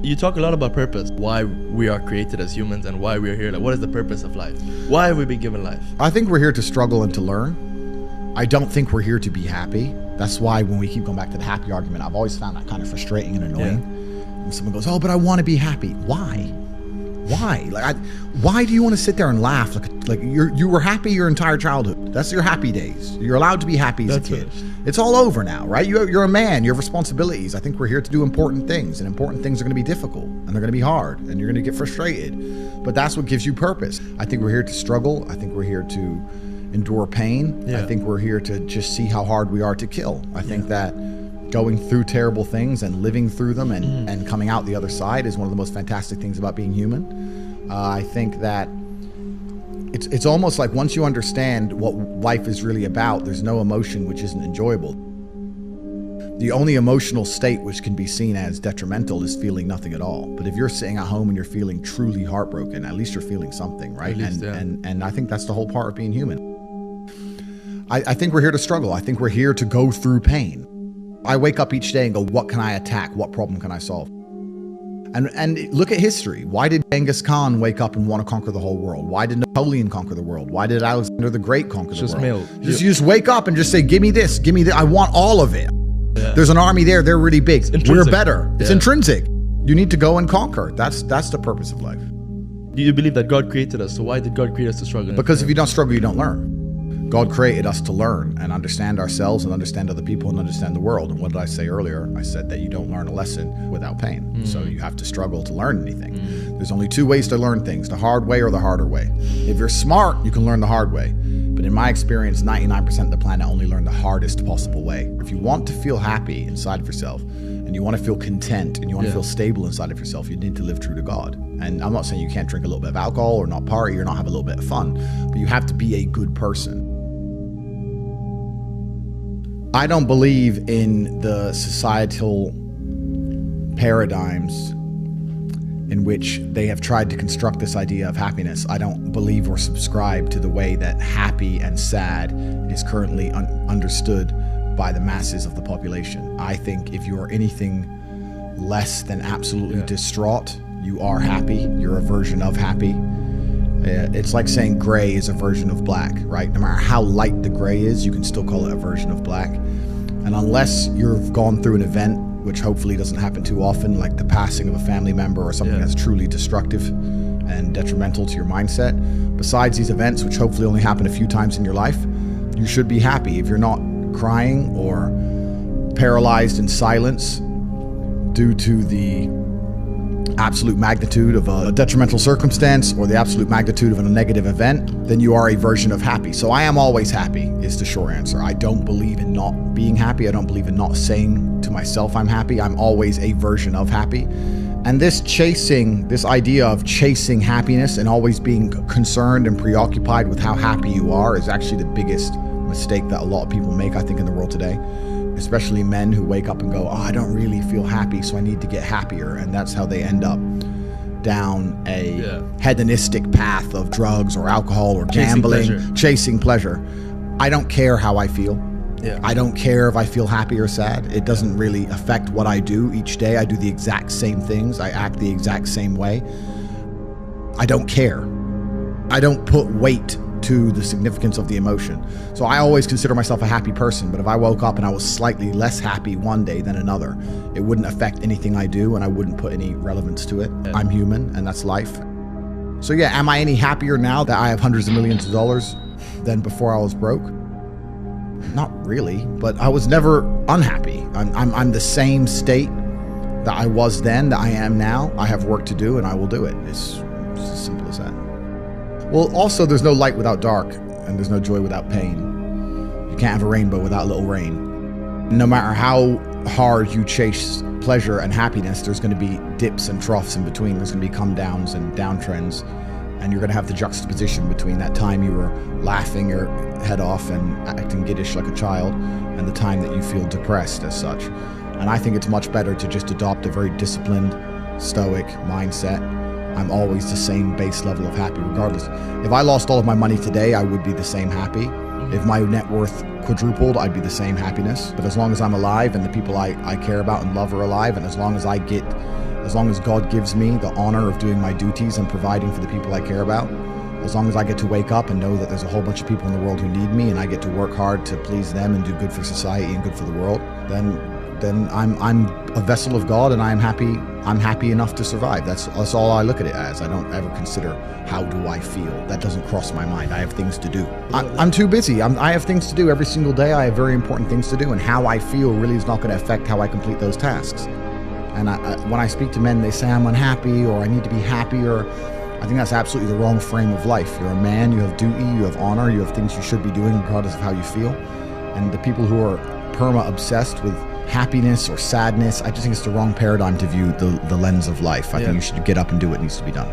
You talk a lot about purpose, why we are created as humans and why we are here. Like, what is the purpose of life? Why have we been given life? I think we're here to struggle and to learn. I don't think we're here to be happy. That's why when we keep going back to the happy argument, I've always found that kind of frustrating and annoying. Yeah. When someone goes, oh, but I want to be happy. Why? Why do you want to sit there and laugh like you were happy your entire childhood? That's your happy days. You're allowed to be happy as a kid. Finished. It's all over now, right? You're a man. You have responsibilities. I think we're here to do important things, and important things are going to be difficult, and they're going to be hard, and you're going to get frustrated. But that's what gives you purpose. I think we're here to struggle. I think we're here to endure pain. Yeah. I think we're here to just see how hard we are to kill. I think that going through terrible things and living through them and coming out the other side is one of the most fantastic things about being human. I think that it's almost like once you understand what life is really about, there's no emotion which isn't enjoyable. The only emotional state which can be seen as detrimental is feeling nothing at all. But if you're sitting at home and you're feeling truly heartbroken, at least you're feeling something, right? And I think that's the whole part of being human. I think we're here to struggle. I think we're here to go through pain. I wake up each day and go, what can I attack? What problem can I solve? And look at history. Why did Genghis Khan wake up and want to conquer the whole world? Why did Napoleon conquer the world? Why did Alexander the Great conquer the world? You just wake up and just say, give me this, give me that. I want all of it. Yeah. There's an army there. They're really big. We're better. It's intrinsic. You need to go and conquer. That's the purpose of life. Do you believe that God created us? So why did God create us to struggle? Because if you don't struggle, you don't learn. God created us to learn and understand ourselves and understand other people and understand the world. And what did I say earlier? I said that you don't learn a lesson without pain. So you have to struggle to learn anything. There's only two ways to learn things, the hard way or the harder way. If you're smart, you can learn the hard way. But in my experience, 99% of the planet only learn the hardest possible way. If you want to feel happy inside of yourself and you want to feel content and you want to feel stable inside of yourself, you need to live true to God. And I'm not saying you can't drink a little bit of alcohol or not party or not have a little bit of fun, but you have to be a good person. I don't believe in the societal paradigms in which they have tried to construct this idea of happiness. I don't believe or subscribe to the way that happy and sad is currently understood by the masses of the population. I think if you are anything less than absolutely distraught, you are happy. You're a version of happy. It's like saying gray is a version of black, right? No matter how light the gray is, you can still call it a version of black. And unless you've gone through an event, which hopefully doesn't happen too often, like the passing of a family member or something that's truly destructive and detrimental to your mindset, besides these events, which hopefully only happen a few times in your life, you should be happy. If you're not crying or paralyzed in silence due to the absolute magnitude of a detrimental circumstance or the absolute magnitude of a negative event, then you are a version of happy. So I am always happy is the short answer. I don't believe in not being happy. I don't believe in not saying to myself I'm happy. I'm always a version of happy. And this idea of chasing happiness and always being concerned and preoccupied with how happy you are is actually the biggest mistake that a lot of people make, I think, in the world today. Especially men who wake up and go, oh, I don't really feel happy, so I need to get happier. And that's how they end up down a hedonistic path of drugs or alcohol or gambling, chasing pleasure. I don't care how I feel. I don't care if I feel happy or sad. It doesn't really affect what I do each day. I do the exact same things. I act the exact same way. I don't care. I don't put weight to the significance of the emotion. So I always consider myself a happy person, but if I woke up and I was slightly less happy one day than another, it wouldn't affect anything I do and I wouldn't put any relevance to it. I'm human and that's life. So yeah, am I any happier now that I have hundreds of millions of dollars than before I was broke? Not really, but I was never unhappy. I'm the same state that I was then that I am now. I have work to do and I will do it. It's as simple as that. Well, also, there's no light without dark, and there's no joy without pain. You can't have a rainbow without a little rain. No matter how hard you chase pleasure and happiness, there's going to be dips and troughs in between. There's going to be come downs and downtrends, and you're going to have the juxtaposition between that time you were laughing your head off and acting giddish like a child, and the time that you feel depressed as such. And I think it's much better to just adopt a very disciplined, stoic mindset. I'm always the same base level of happy regardless. If I lost all of my money today, I would be the same happy. If my net worth quadrupled, I'd be the same happiness. But as long as I'm alive and the people I care about and love are alive, and as long as I get As long as God gives me the honor of doing my duties and providing for the people I care about, as long as I get to wake up and know that there's a whole bunch of people in the world who need me and I get to work hard to please them and do good for society and good for the world, then I'm a vessel of God, and I'm happy enough to survive. That's all I look at it as. I don't ever consider how do I feel. That doesn't cross my mind. I have things to do. I'm too busy. I have things to do every single day. I have very important things to do, and how I feel really is not going to affect how I complete those tasks. And when I speak to men, they say I'm unhappy or I need to be happier. I think that's absolutely the wrong frame of life. You're a man, you have duty, you have honor, you have things you should be doing regardless of how you feel. And the people who are perma-obsessed with happiness or sadness, I just think it's the wrong paradigm to view the lens of life. I think you should get up and do what needs to be done.